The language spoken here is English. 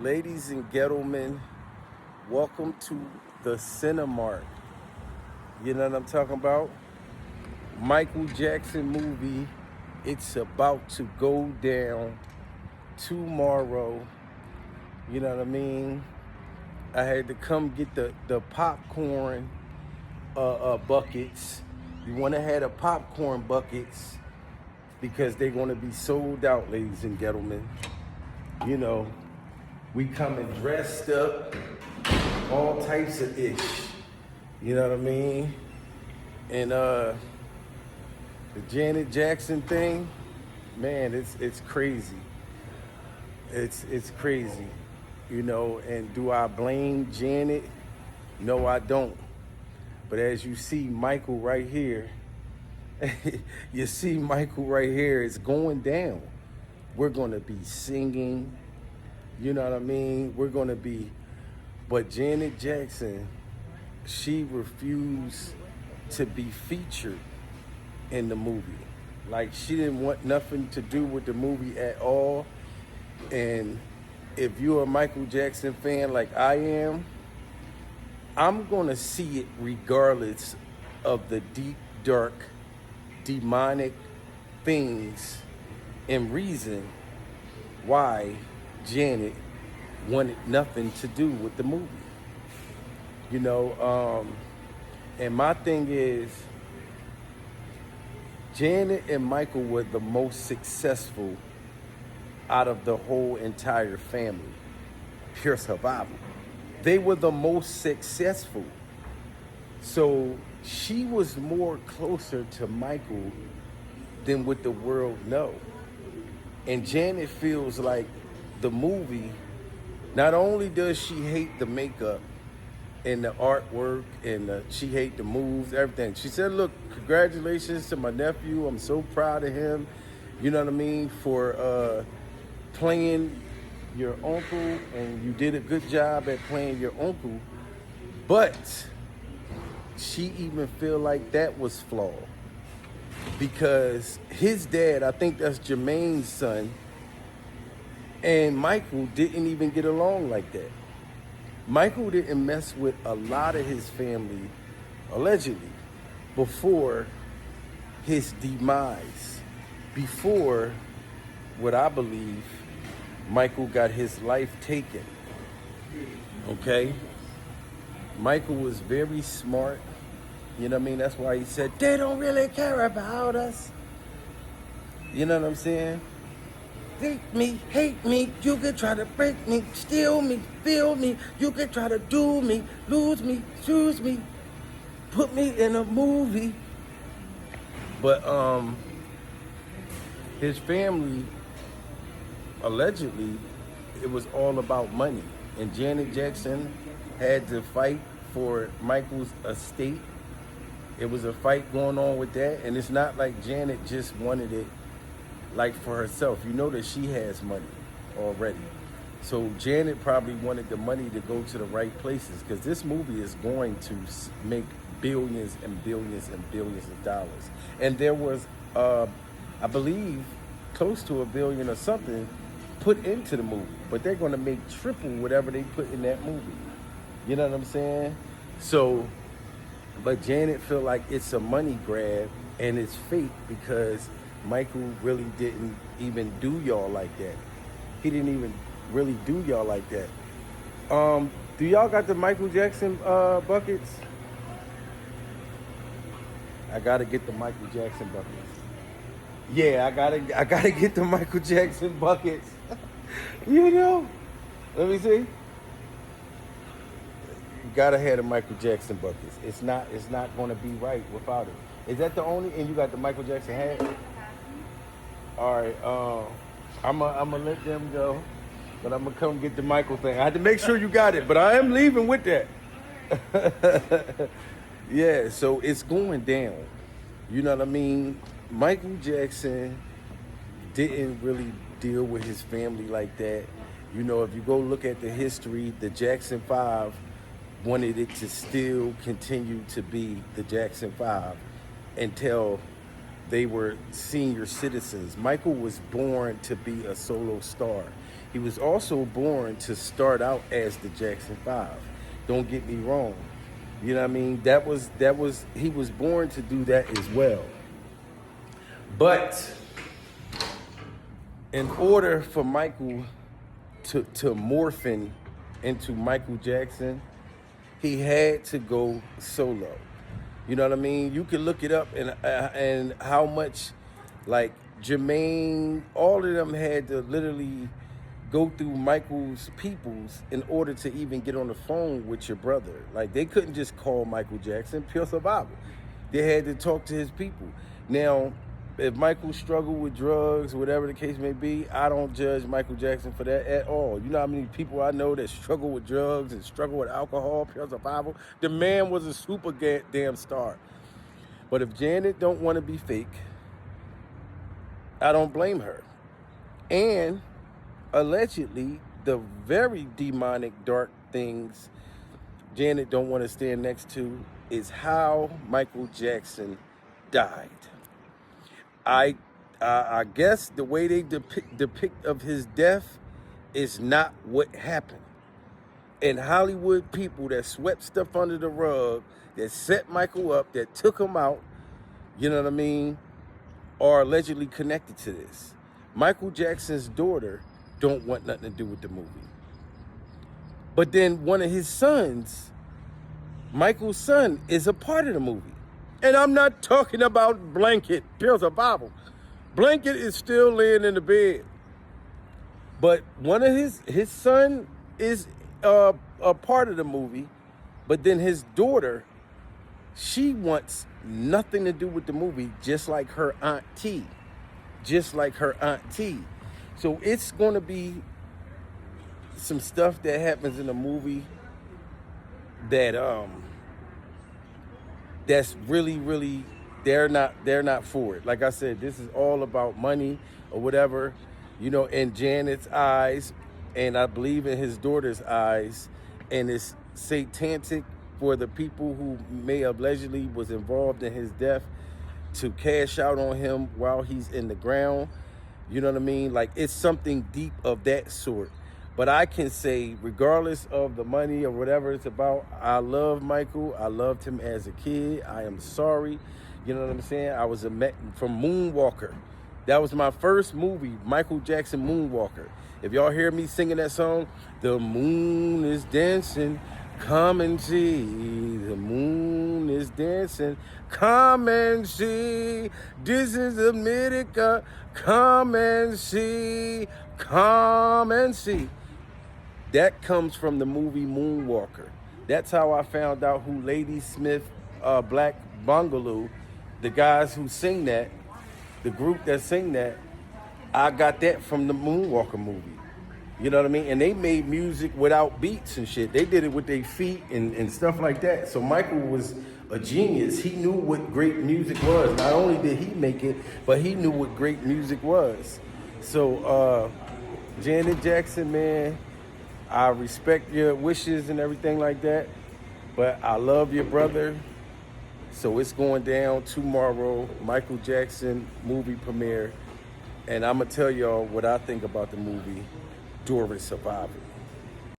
Ladies and gentlemen, welcome to the Cinemark. You know what I'm talking about? Michael Jackson movie. It's about to go down tomorrow. You know what I mean? I had to come get the popcorn buckets. You want to have the popcorn buckets because they're going to be sold out, ladies and gentlemen. You know, we coming dressed up, all types of ish. You know what I mean? And the Janet Jackson thing, man, it's crazy. It's crazy. You know, and do I blame Janet? No, I don't. But as you see Michael right here, you see Michael right here, it's going down. We're gonna be singing, you know what I mean? We're gonna be, but Janet Jackson, she refused to be featured in the movie. Like, she didn't want nothing to do with the movie at all. And if you're a Michael Jackson fan like I am, I'm gonna see it regardless of the deep, dark, demonic things and reason why Janet wanted nothing to do with the movie. You know, and my thing is, Janet and Michael were the most successful out of the whole entire family. Pure survival. They were the most successful. So she was more closer to Michael than what the world know. And Janet feels like the movie, not only does she hate the makeup and the artwork and she hate the moves, everything. She said, look, congratulations to my nephew. I'm so proud of him, you know what I mean, for playing your uncle, and you did a good job at playing your uncle. But she even feel like that was flawed because his dad, I think that's Jermaine's son, and Michael didn't even get along like that. Michael didn't mess with a lot of his family, allegedly, before his demise, before what I believe Michael got his life taken. Okay? Michael was very smart. You know what I mean? That's why he said, they don't really care about us. You know what I'm saying? Hate me, you can try to break me, steal me, feel me, you can try to do me, lose me, choose me, put me in a movie. But his family, allegedly, it was all about money. And Janet Jackson had to fight for Michael's estate. It was a fight going on with that. And it's not like Janet just wanted it like for herself. You know that she has money already. So Janet probably wanted the money to go to the right places, because this movie is going to make billions and billions and billions of dollars. And there was, I believe, close to $1 billion or something put into the movie. But they're going to make triple whatever they put in that movie. You know what I'm saying? So, but Janet feel like it's a money grab and it's fake because Michael really didn't even do y'all like that. He didn't even really do y'all like that. Do y'all got the Michael Jackson buckets? I gotta get the Michael Jackson buckets. Yeah, I gotta get the Michael Jackson buckets. You know, let me see. You gotta have the Michael Jackson buckets. It's not gonna be right without it. Is that the only? And you got the Michael Jackson hat. All right, I'm gonna let them go, but I'm gonna come get the Michael thing. I had to make sure you got it, but I am leaving with that. Yeah, so it's going down. You know what I mean? Michael Jackson didn't really deal with his family like that. You know, if you go look at the history, the Jackson 5 wanted it to still continue to be the Jackson 5 until they were senior citizens. Michael was born to be a solo star. He was also born to start out as the Jackson 5. Don't get me wrong. You know what I mean? He was born to do that as well. But in order for Michael to morph into Michael Jackson, he had to go solo. You know what I mean? You can look it up and how much, like Jermaine, all of them had to literally go through Michael's peoples in order to even get on the phone with your brother. Like they couldn't just call Michael Jackson, pure survival. They had to talk to his people. Now, if Michael struggled with drugs, whatever the case may be, I don't judge Michael Jackson for that at all. You know how many people I know that struggle with drugs and struggle with alcohol, pure survival? The man was a super damn star. But if Janet don't want to be fake, I don't blame her. And allegedly, the very demonic, dark things Janet don't want to stand next to is how Michael Jackson died. I guess the way they depict of his death is not what happened. And Hollywood people that swept stuff under the rug, that set Michael up, that took him out, you know what I mean, are allegedly connected to this. Michael Jackson's daughter don't want nothing to do with the movie. But then one of his sons, Michael's son, is a part of the movie. And I'm not talking about Blanket, pure survival. Blanket is still laying in the bed. But one of his son is a part of the movie. But then his daughter, she wants nothing to do with the movie, just like her Aunt T. Just like her Aunt T. So it's going to be some stuff that happens in the movie that that's really they're not for it. Like I said, this is all about money or whatever, you know, in Janet's eyes, and I believe in his daughter's eyes, and it's satanic for the people who may have allegedly was involved in his death to cash out on him while he's in the ground. You know what I mean? Like, it's something deep of that sort. But I can say, regardless of the money or whatever it's about, I love Michael. I loved him as a kid. I am sorry. You know what I'm saying? I was from Moonwalker. That was my first movie, Michael Jackson Moonwalker. If y'all hear me singing that song, the moon is dancing, come and see. The moon is dancing, come and see. This is America, come and see, come and see. That comes from the movie Moonwalker. That's how I found out who Lady Smith, Black Bungalow, the guys who sing that, the group that sing that, I got that from the Moonwalker movie. You know what I mean? And they made music without beats and shit. They did it with their feet and stuff like that. So Michael was a genius. He knew what great music was. Not only did he make it, but he knew what great music was. So Janet Jackson, man, I respect your wishes and everything like that, but I love your brother. So it's going down tomorrow, Michael Jackson movie premiere. And I'm going to tell y'all what I think about the movie during survival.